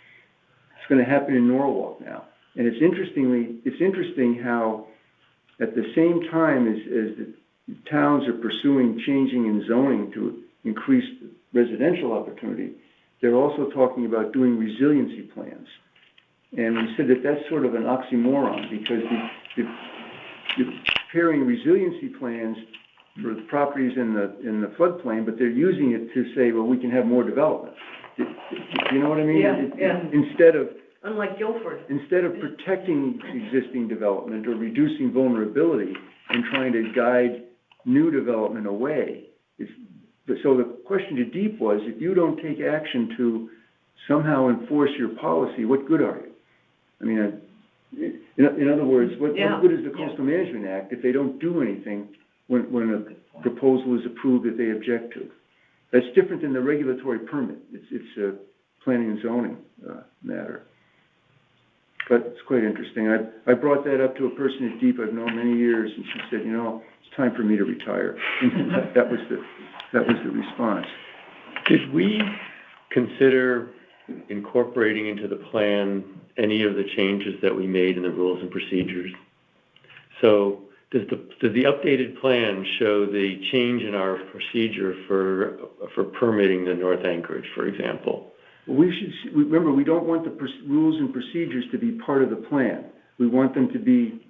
It's going to happen in Norwalk now. And it's interesting how at the same time as the towns are pursuing changing in zoning to increase residential opportunity, they're also talking about doing resiliency plans. And we said that that's sort of an oxymoron because you're preparing resiliency plans for the properties in the floodplain, but they're using it to say, well, we can have more development. You know what I mean? Yeah. Unlike Guilford. Instead of protecting existing development or reducing vulnerability and trying to guide new development away. So the question to DEEP was, if you don't take action to somehow enforce your policy, what good are you? I mean, in other words, what good is the Coastal Management Act if they don't do anything when a proposal is approved that they object to? That's different than the regulatory permit. It's a planning and zoning matter. But it's quite interesting. I brought that up to a person at DEEP I've known many years, and she said, you know, it's time for me to retire. that was the response. Did we consider incorporating into the plan any of the changes that we made in the rules and procedures? So does the updated plan show the change in our procedure for permitting the North Anchorage, for example? Remember, we don't want the rules and procedures to be part of the plan. We want them to be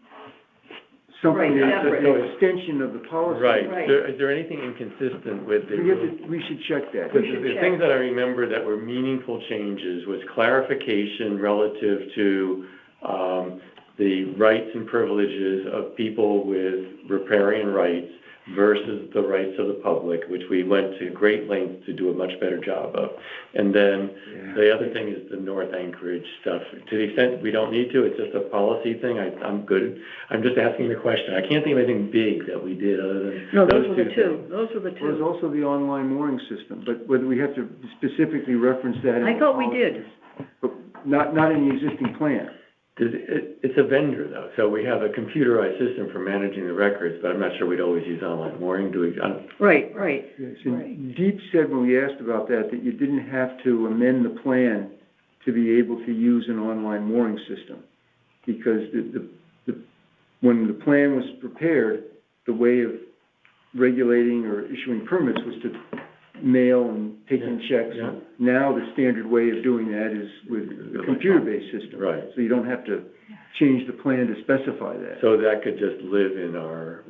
something that's an extension of the policy. Right. Is there anything inconsistent with the rules? We should check that. The things that I remember that were meaningful changes was clarification relative to the rights and privileges of people with riparian rights versus the rights of the public, which we went to great lengths to do a much better job of. And then the other thing is the North Anchorage stuff. To the extent we don't need to, it's just a policy thing, I'm good. I'm just asking the question. I can't think of anything big that we did other than those were the two. Those were the two. There's also the online mooring system, but whether we have to specifically reference that. I thought we did. But not in the existing plan. It's a vendor, though, so we have a computerized system for managing the records, but I'm not sure we'd always use online mooring. Do we? Right. Yes, and DEEP said when we asked about that you didn't have to amend the plan to be able to use an online mooring system, because when the plan was prepared, the way of regulating or issuing permits was to mail and taking checks. Yeah. Now, the standard way of doing that is with a computer-based system. Right. So you don't have to change the plan to specify that. So that could just live in our,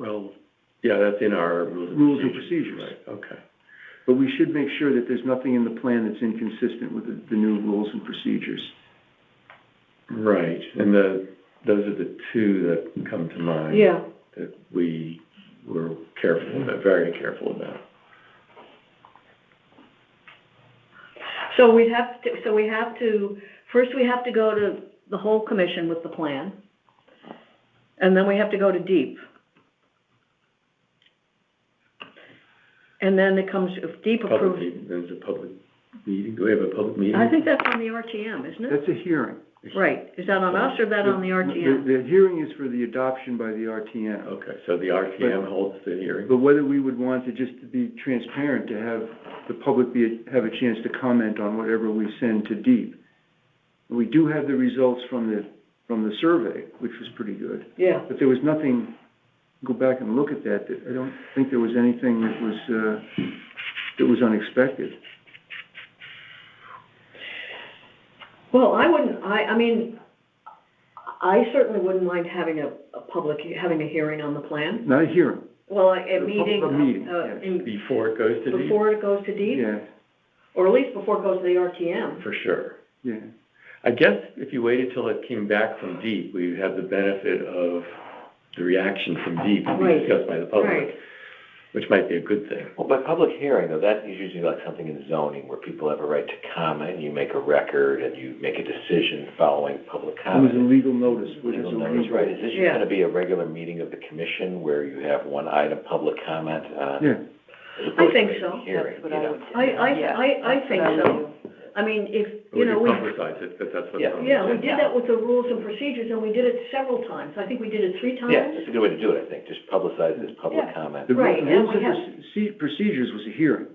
that's in our Rules and procedures. Right, okay. But we should make sure that there's nothing in the plan that's inconsistent with the new rules and procedures. Right, and those are the two that come to mind. Yeah. That we were careful about, very careful about. So we have to, first we have to go to the whole commission with the plan. And then we have to go to DEEP. And then it comes, if DEEP approves. There's a public meeting, do we have a public meeting? I think that's on the RTM, isn't it? That's a hearing. Right, is that on us or that on the RTM? The hearing is for the adoption by the RTM. Okay, so the RTM holds the hearing? But whether we would want to just to be transparent, to have the public have a chance to comment on whatever we send to DEEP. We do have the results from the survey, which was pretty good. Yeah. But there was nothing, go back and look at that, I don't think there was anything that was unexpected. Well, I mean, I certainly wouldn't mind having having a hearing on the plan. Not a hearing. Well, a meeting. A meeting, yes. Before it goes to DEEP? Before it goes to DEEP? Yeah, Or at least before it goes to the RTM. For sure. yeah. I guess if you waited till it came back from DEEP, we'd have the benefit of the reaction from DEEP to be Right. discussed by the public, Right. which might be a good thing. Well, by public hearing, though, that is usually like something in zoning where people have a right to comment, you make a record, and you make a decision following public It was a comment. legal notice, which is Legal a notice, legal. right, is this Yeah. gonna be a regular meeting of the commission where you have one item public comment on? Yeah. as opposed think to a so. hearing, That's what you I know? would say. I think That's what I so. would do. I mean, if, We you know, could we, publicize it, but that's what. Yeah. yeah, we did that with the rules and procedures, and we did it several times. I think we did it 3 times. Yeah, that's a good way to do it, I think, just publicize it as public Yeah. comment. The Right, and rules we and procedures was a hearing.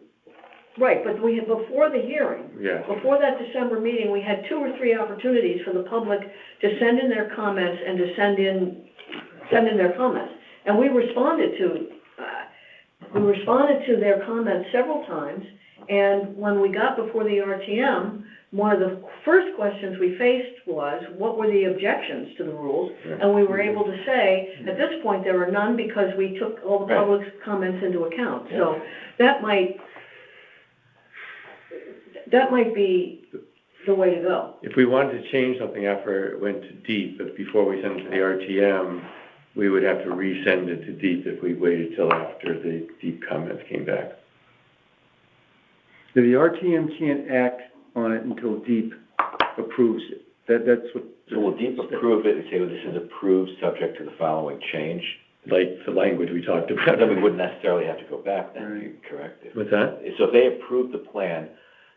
Right, but we had, before the hearing, Yeah. before that December meeting, we had 2 or 3 opportunities for the public to send in their comments and to send in their comments. And we responded to their comments several times, and when we got before the RTM, one of the first questions we faced was, what were the objections to the rules? And we were able to say, at this point, there are none because we took all the Right. public's comments into account. So that might be the way to go. If we wanted to change something after it went to DEEP, but before we send it to the RTM, we would have to resend it to DEEP if we waited till after the DEEP comments came back. The RTM can't act on it until DEEP approves it. That's what. So will DEEP approve it and say, well, this is approved, subject to the following change? Like the language we talked about. Then we wouldn't necessarily have to go back then, Right. you correct it. What's that? So if they approve the plan,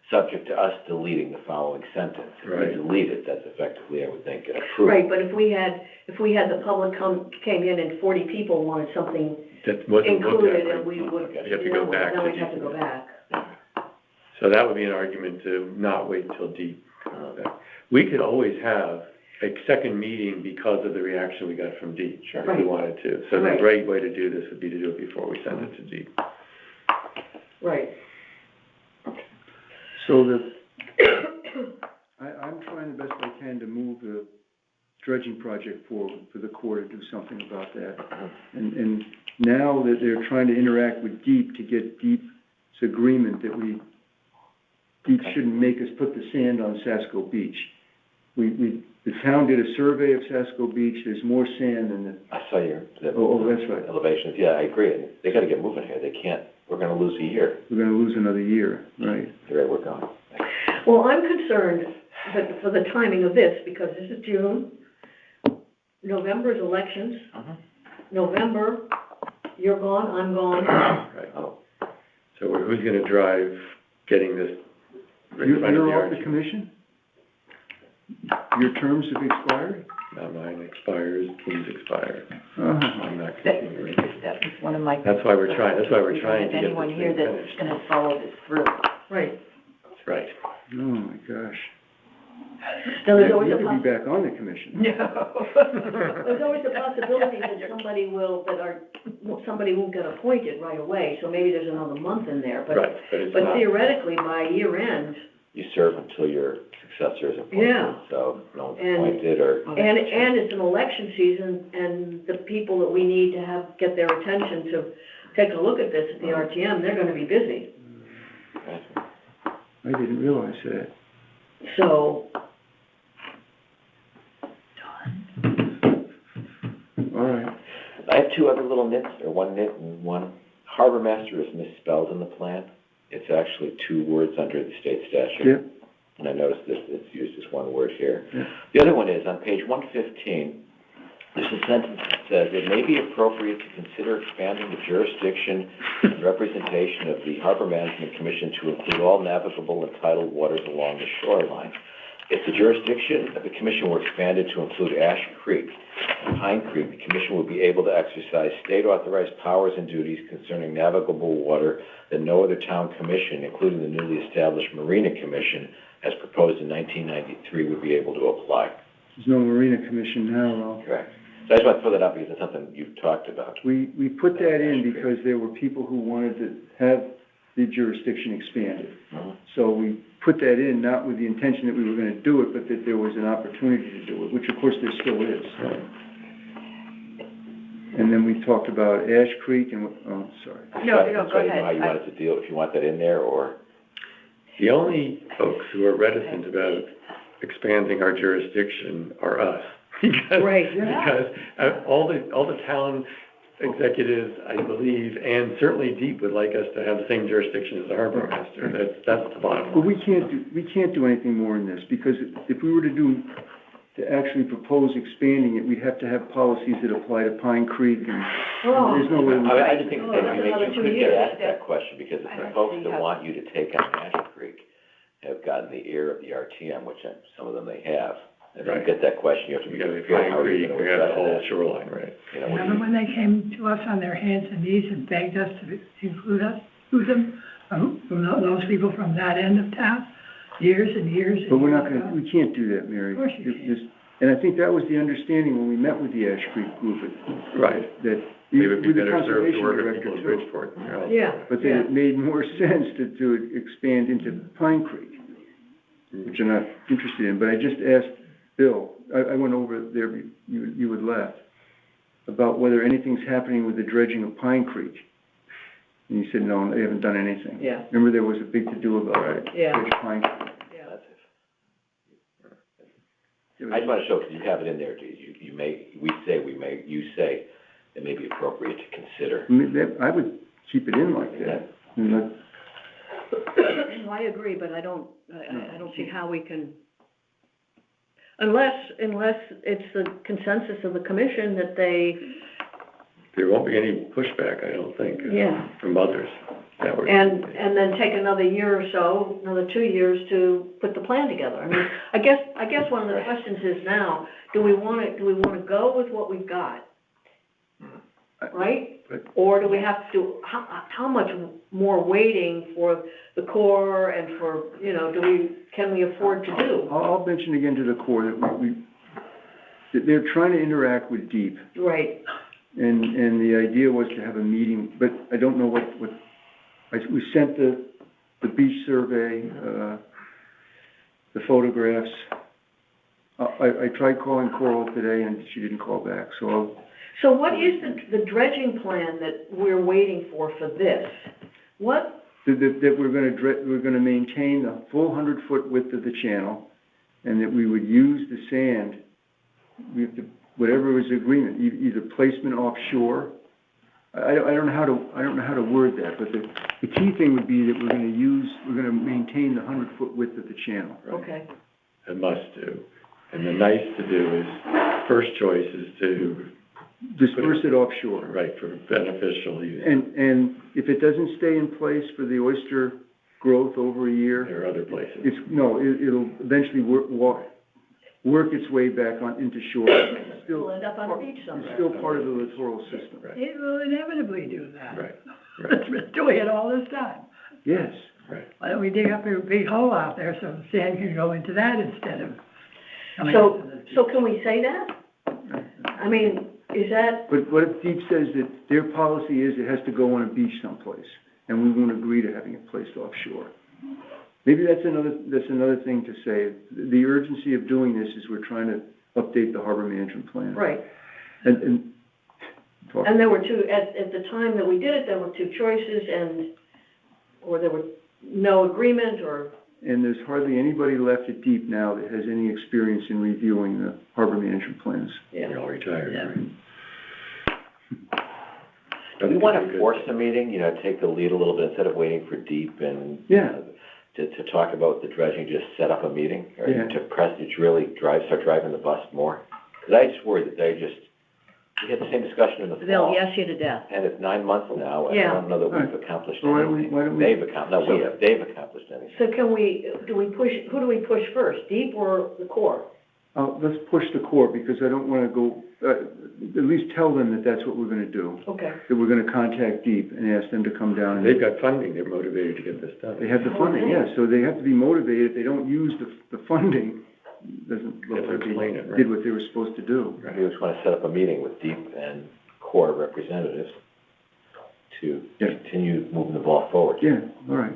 subject to us deleting the following sentence. If Right. we delete it, that's effectively, I would think, an approval. Right, but if we had the public came in and 40 people wanted something That wasn't looked included, at. and we would, You have to go back then to we'd have to DEEP. go back. So that would be an argument to not wait until DEEP comes back. We could always have a second meeting because of the reaction we got from DEEP, if we Right. wanted to. So the Right. great way to do this would be to do it before we send it to DEEP. Right. So I'm trying the best I can to move the dredging project forward for the Corps to do something about that. And now that they're trying to interact with DEEP to get DEEP's agreement that DEEP shouldn't make us put the sand on Sasko Beach. The town did a survey of Sasko Beach, there's more sand than the, I saw your, that's right. elevations, yeah, I agree, they gotta get moving here, they can't, we're gonna lose a year, We're gonna lose another year, right? the rate we're going. Well, I'm concerned that for the timing of this, because this is June, November is elections, November, you're gone, I'm gone. Right. Oh, So who's gonna drive getting this in front of the You're off the RTM? commission? Your terms have expired? Not mine expires, Kim's expire. Uh-huh. I'm not That, continuing. that was one of my. That's why we're trying to We don't get have this anyone thing here that's finished. gonna follow this through. Right. That's right. Oh, my gosh. Now, there's You always a could be back on the commission. there's always a possibility that somebody won't get appointed right away, so maybe there's another month in there, but, Right, but it's but not, theoretically, by year end, You serve until your successor is appointed. Yeah. So no one's And- appointed or. and it's an election season, and the people that we need to have, get their attention to take a look at this at the RTM, they're gonna be busy, I didn't realize that. so, All right. I have two other little nits, or one nit and one. Harbor master is misspelled in the plan. It's actually two words under the state statute. Yep. And I noticed this, it's used as one word here. Yeah. The other one is, on page 115, there's a sentence that says, "It may be appropriate to consider expanding the jurisdiction and representation of the Harbor Management Commission to include all navigable and tidal waters along the shoreline. If the jurisdiction of the commission were expanded to include Ash Creek and Pine Creek, the commission would be able to exercise state-authorized powers and duties concerning navigable water that no other town commission, including the newly established Marina Commission, as proposed in 1993, would be able to apply." There's no Marina Commission now, though. Correct. So I just want to throw that out because it's something you've talked about. We put that in because there were people who wanted to have the jurisdiction expanded. Mhm. So we put that in, not with the intention that we were gonna do it, but that there was an opportunity to do it, which of course there still is. And then we talked about Ash Creek and, oh, sorry. No, So go I didn't know how ahead. you wanted to deal, if you want that in there or. the only folks who are reticent about expanding our jurisdiction are us. Because, Right. because all the town executives, I believe, and certainly Deep would like us to have the same jurisdiction as the harbor master. That's the bottom But line. we can't do anything more in this, because if we were to actually propose expanding it, we'd have to have policies that apply to Pine Creek, and Oh. there's no way we. I just think Oh, that that's you another could 2 get years. asked that question because I the don't folks see that how- want you to take on Ash Creek have gotten the ear of the RTM, which some of them they have. If you Right. get that question, you have to We be got the prepared, Pine how are you Creek, gonna we got the address whole that? shoreline, right? You know, what do Remember you- when they came to us on their hands and knees and begged us to include them, those people from that end of town, years and years and But we're years not ago? gonna, we can't do that, Mary. Of course you It just- And I think that was the understanding when we met with the Ash Creek group, Right. that, They would be with the better served to conservation work with director people in too. Bridgeport. Yeah. But that it made more sense to expand into Pine Creek, which I'm not interested in, but I just asked Bill, I went over there, you had left, about whether anything's happening with the dredging of Pine Creek. And he said, no, they haven't done anything. Yeah. Remember there was a big to-do about it? Yeah. Dredge Pine Creek. Yeah. That's it. It was- I just want to show, because you have it in there, you say it may be appropriate to consider. I mean, I would keep it in like that. And let- No, I agree, but I don't see how we can, unless it's the consensus of the commission that they, There won't be any pushback, I don't think, Yeah. from others. That would- and then take another year or so, another 2 years to put the plan together. I mean, I guess one of the questions is now, do we wanna go with what we've got? Right? Right. Or do we have to, how much more waiting for the Corps and for, can we afford to do? I'll mention again to the Corps that that they're trying to interact with DEEP. Right, And the idea was to have a meeting, but I don't know we sent the beach survey, the photographs. I tried calling Coral today and she didn't call back, so so what is the dredging plan that we're waiting for this? What, that we're gonna maintain the full 100-foot width of the channel, and that we would use the sand, whatever was the agreement, either placement offshore. I don't know how to word that, but the key thing would be that we're gonna maintain the 100-foot width of the channel. okay, A must do. And the nice to do is, first choice is to, Disperse it offshore. right, for beneficial use. And if it doesn't stay in place for the oyster growth over a year, There are other places. it'll eventually work its way back into shore. It's we'll still, end up on a beach it's somewhere. still part of the littoral system. Right, It will inevitably do that. right, It's been doing it all this time. Yes. right. Why don't we dig up a big hole out there so the sand can go into that instead of coming So, into the. so can we say that? I mean, is that, But what if Deep says that their policy is it has to go on a beach someplace, and we won't agree to having it placed offshore? Maybe that's another thing to say. The urgency of doing this is we're trying to update the harbor management plan. right. And talk. And there were two, at the time that we did it, there were two choices or there was no agreement or, And there's hardly anybody left at Deep now that has any experience in reviewing the harbor management plans. yeah. They're all retired, Yeah. right? Do we want to force a meeting, take the lead a little bit, instead of waiting for Deep and, Yeah. to talk about the dredging, just set up a meeting? Or Yeah. to press, to really start driving the bus more? Because I just worry that we had the same discussion in the fall. They'll yes you to death. And it's 9 months now, and Yeah. I don't know that we've Right. accomplished Well, anything. why don't we- They've accomplished anything. So can we, who do we push first, Deep or the Corps? Let's push the Corps, because I don't want to go, at least tell them that that's what we're going to do. Okay. That we're going to contact Deep and ask them to come down. and They've got funding, they're motivated to get this They done. have the funding, yeah, so they have to be motivated. If they don't use the funding, doesn't look Have to like explain they it, right. did what they were supposed to do. We just want to set up a meeting with Deep and Corps representatives to Yeah. continue moving the ball forward. Yeah, all right.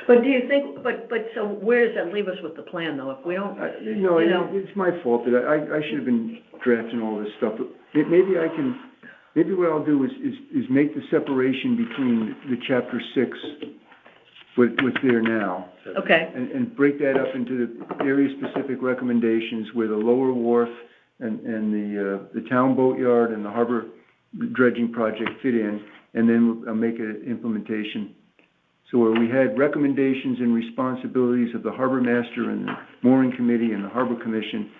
But do you think, but so where does that leave us with the plan though, if we don't, No, You know. it's my fault that I should have been drafting all this stuff, but maybe what I'll do is make the separation between the chapter 6, what's there now, okay, and break that up into the area-specific recommendations where the lower wharf and the town boatyard and the harbor dredging project fit in, and then I'll make an implementation. So where we had recommendations and responsibilities of the harbor master and the mooring committee and the harbor commission,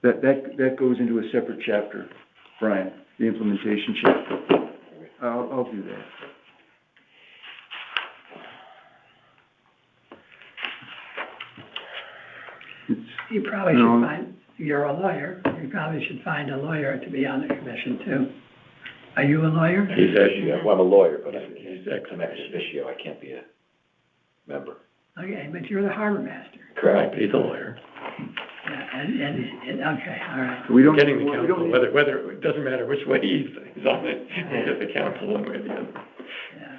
that goes into a separate chapter, Brian, the implementation chapter. I'll do that. You probably No. should find, you're a lawyer, you probably should find a lawyer to be on the commission too. Are you a lawyer? He's actually, Well, I'm a lawyer, but He's I'm ex officio, I can't be a member. Okay, but you're the harbor master. correct, he's a lawyer. Yeah, and, okay, all right. We don't. Getting the we council, don't- whether, it doesn't matter which way he's on it, we'll get the council one way or the other. Yeah.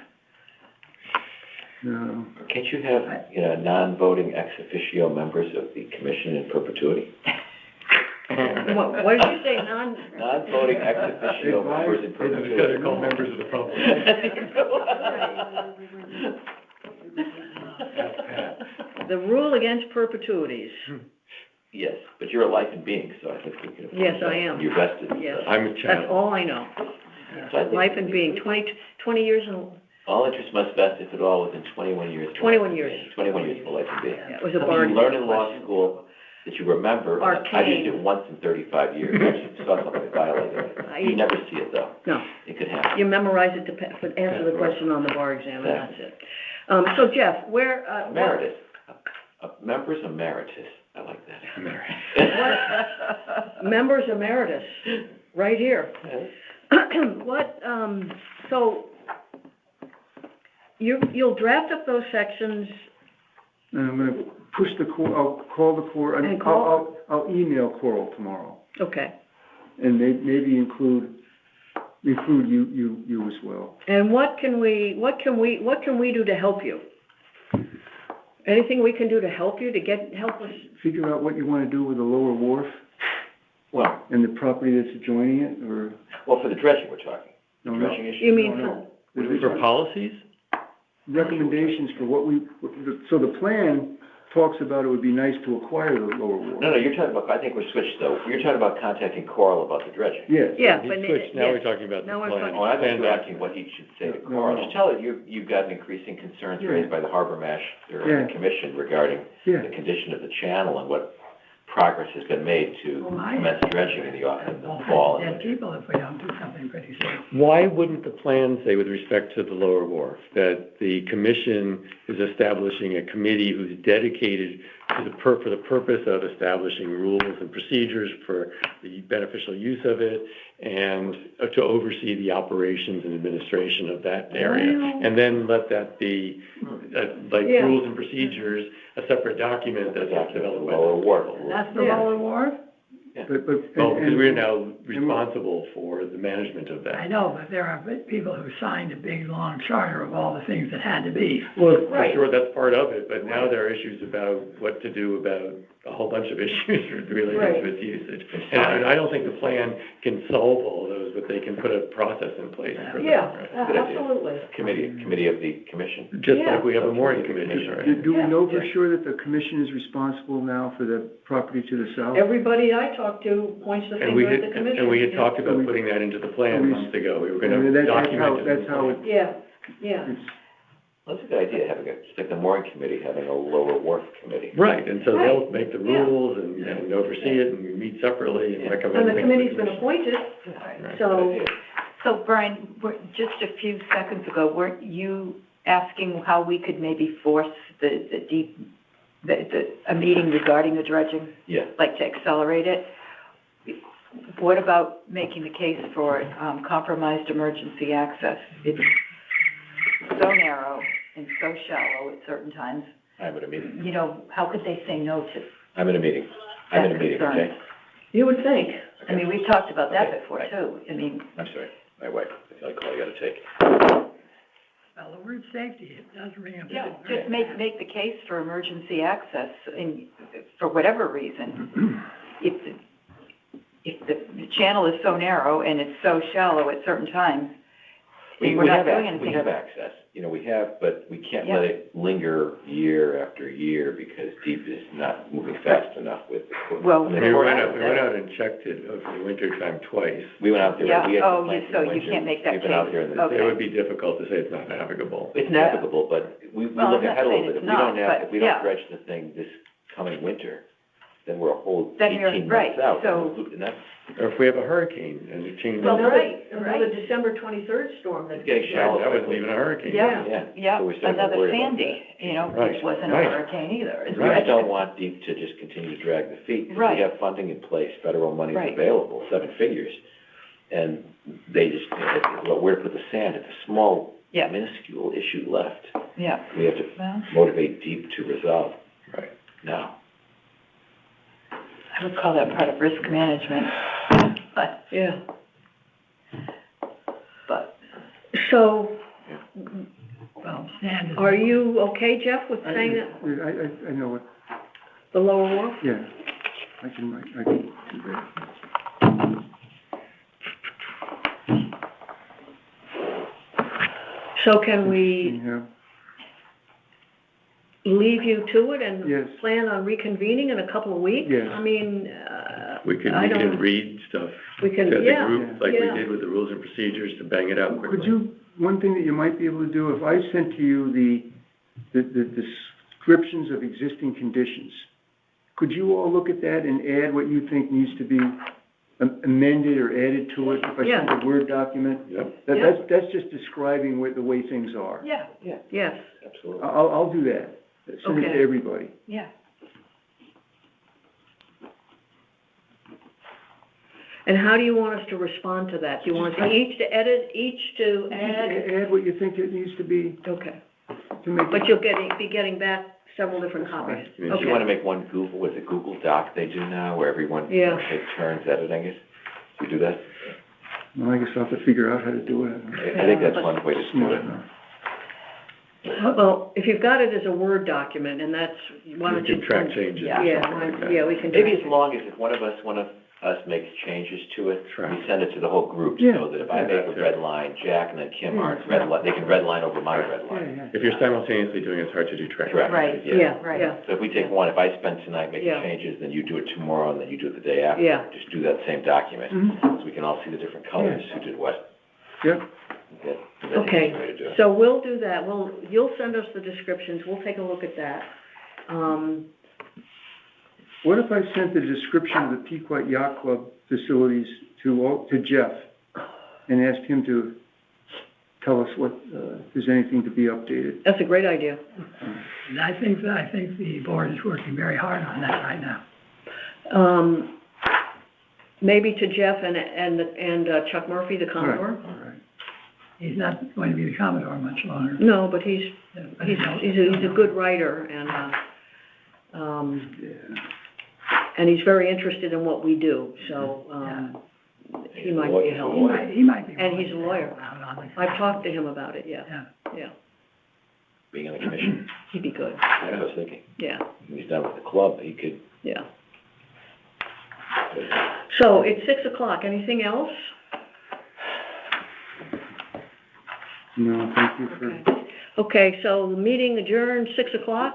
No. Can't you have, non-voting ex officio members of the commission in perpetuity? what did you say, Non-voting ex officio members in It's better perpetuity. called members of the public. The rule against perpetuities, Yes, but you're a life being, so I think we can. Yes, I am. You're vested. yes, I'm a that's child. all I know. So I think Life and being, 20 years and, all interest must vest, if at all, within 21 years. of 21 life and years. being. 21 years of life and being. yeah, it was a Something bargain. you learn in law school that you remember. I just Arcane. did it once in 35 years. I actually saw something that violated it. You never see it, though. No, It could happen. you memorize it to answer the question on the bar exam, and that's it. So Jeff, where, Emeritus. Members emeritus. I like that. members emeritus, right here. What, so, you'll draft up those sections, And I'm gonna push the Corps, I'll call the Corps, And call- I'll email Coral tomorrow, okay. and maybe include you as well. And what can we do to help you? Anything we can do to help you, help us? Figure out what you wanna do with the lower wharf Well, and the property that's adjoining it, or, for the dredging, we're talking. no, Dredging issue. You mean No, for, no. For policies? Recommendations for so the plan talks about it would be nice to acquire the lower wharf. No, you're talking about, I think we're switched, though. You're talking about contacting Coral about the dredging. Yes. yeah, He but. switched, now yes. we're talking about the Now we're plan. talking- Oh, I think And, you're asking what he should say to No, Coral. no. Just tell it you've got increasing concerns Yeah. raised by the harbor master Yeah. and the commission regarding Yeah. the condition of the channel and what progress has been made to commence dredging in the fall and Dead winter. people if we don't do something pretty soon. Why wouldn't the plan say, with respect to the lower wharf, that the commission is establishing a committee who's dedicated to for the purpose of establishing rules and procedures for the beneficial use of it, and to oversee the operations and administration of that area? Well- And then let that be like Yeah. rules and procedures, a separate document that's developed by Lower the ward. That's the Yeah. lower ward? But, Well, because and- we're now responsible for the management of I that. know, but there are people who signed a big, long charter of all the things that had to be. Well, for Right. sure, that's part of it, but now there are issues about what to do about a whole bunch of issues related Right. to its usage. And I don't think the plan can solve all those, but they can put a process in place for that. Yeah, right? Good idea. absolutely. Committee of the commission. Just Yeah. like we have a mooring commission, Do, right? do we know for Yeah. sure that the commission is responsible now for the property to the south? Everybody I talked to points the And we finger had, at the commission. and we had Yeah. talked about putting that into the plan months ago. We were I mean, gonna that's document it. that's how it, Yeah, yeah. it's, That's a good idea, having just like the mooring committee, having a lower wharf committee. Right, and so they'll make the Yeah. rules and oversee it and meet separately and Yeah. recommend. And the things to committee's been commission. appointed, Right. so, Good idea. So Brian, just a few seconds ago, weren't you asking how we could maybe force a meeting regarding the dredging, Yeah, like to accelerate it? What about making the case for compromised emergency access? It's so narrow and so shallow at certain times. I'm at a meeting. You know, how could they say no to? I'm in a meeting. I'm in a That's meeting, concern. okay? you would think. I mean, we've talked about that Okay, before right. too. I mean, I'm sorry, my wife, I feel like call I gotta take. Well, the word safety, it does ring a yeah, bell. just make the case for emergency access and for whatever reason. If the channel is so narrow and it's so shallow at certain times, and we're not doing anything. We have access, we have, but we can't Yeah. let it linger year after year because deep is not moving fast enough with. Well, I mean, We we're- went out and checked it over the winter time twice. We went out there, Yeah, we had oh, complaints in so the you winter. can't make that We've been out case. there in the. Okay. It would be difficult to say it's not navigable. It's navigable, but we Well, look I'm not ahead a little saying bit. it's If we don't not, have, but if we yeah. don't dredge the thing this coming winter, then we're a whole Then you're 18 right, months out. so- And that's, Or if we have a hurricane and it changes. Well, Another- right. Another December 23rd storm that. It's getting shallow. That wasn't even a hurricane. Yeah, yeah, So we're starting to another worry about Sandy, Right, which wasn't a right. hurricane either. We just don't want deep to just continue to drag the feet. 'Cause Right. we have funding in place, federal money is Right. available, 7 figures. And they just, well, where to put the sand, it's a small, Yeah. minuscule issue left. Yeah, We have to well, motivate deep to resolve Right. now. I would call that part of risk management, but, Yeah, but, so, Well, sand is. are you okay, Jeff, with saying that, I know what, the lower wharf? yeah, I can do that. So can we Yeah, leave you to it and Yes. plan on reconvening in a couple of weeks? Yes. I mean, We can I don't- read stuff we can, as a yeah, group, like we yeah. did with the rules and procedures to bang it out quickly. could you, one thing that you might be able to do, if I sent to you the descriptions of existing conditions, could you all look at that and add what you think needs to be amended or added to it? If I send a Word document? Yep. That's just describing the way things are. yeah, Yes, Absolutely. I'll do that. Send it Okay. to everybody. yeah. and how do you want us to respond to that? Do you want us each to edit, each to add? Add what you think it needs to be Okay, to make but it. you'll be getting back several different copies? If you Okay. wanna make one Google, what is it, Google Doc they do now, where everyone Yeah. takes turns editing it? Do you do that? Well, I guess I'll have to figure out how to do it. I think that's one way to do Smart it. enough. Well, if you've got it as a Word document, and that's, why We don't you? can track changes. or Yeah, something like that. yeah, we can. Maybe track as long as if one of us makes changes to it, Right. we send it to the whole group, Yeah. so that if I Yeah, make a that's it. red line, Jack and then Kim aren't red line, they can red line over my red Yeah, line. yeah. If you're simultaneously doing it, it's hard to do track. Correct. Right. Yeah, Right. yeah, So if we take one, if I spend tonight making Yeah. changes, then you do it tomorrow, and then you do it the day after. Yeah. Just do that same document, Mhm. so we can all see the different colors, who did what. Yep. Yeah, that's the okay, easiest way to do it. so we'll do that, you'll send us the descriptions, we'll take a look at that. What if I sent the description of the Pequot Yacht Club facilities to Jeff and asked him to tell us what, if there's anything to be updated? That's a great idea. And I think the board is working very hard on that right now. Maybe to Jeff and Chuck Murphy, the All right, Commodore? all right. He's not going to be the Commodore much longer. No, but he's But he's a good writer, and and he's very interested in what we do, so, he might be a help. He might be. And he's a lawyer. Out on the- I've talked to him about it, yeah, Yeah. yeah, Being on the commission, he'd be good, I was thinking, yeah, when he's done with the club, he could, yeah. So, it's 6:00, anything else? No, thank you for, Okay, so the meeting adjourned 6:00?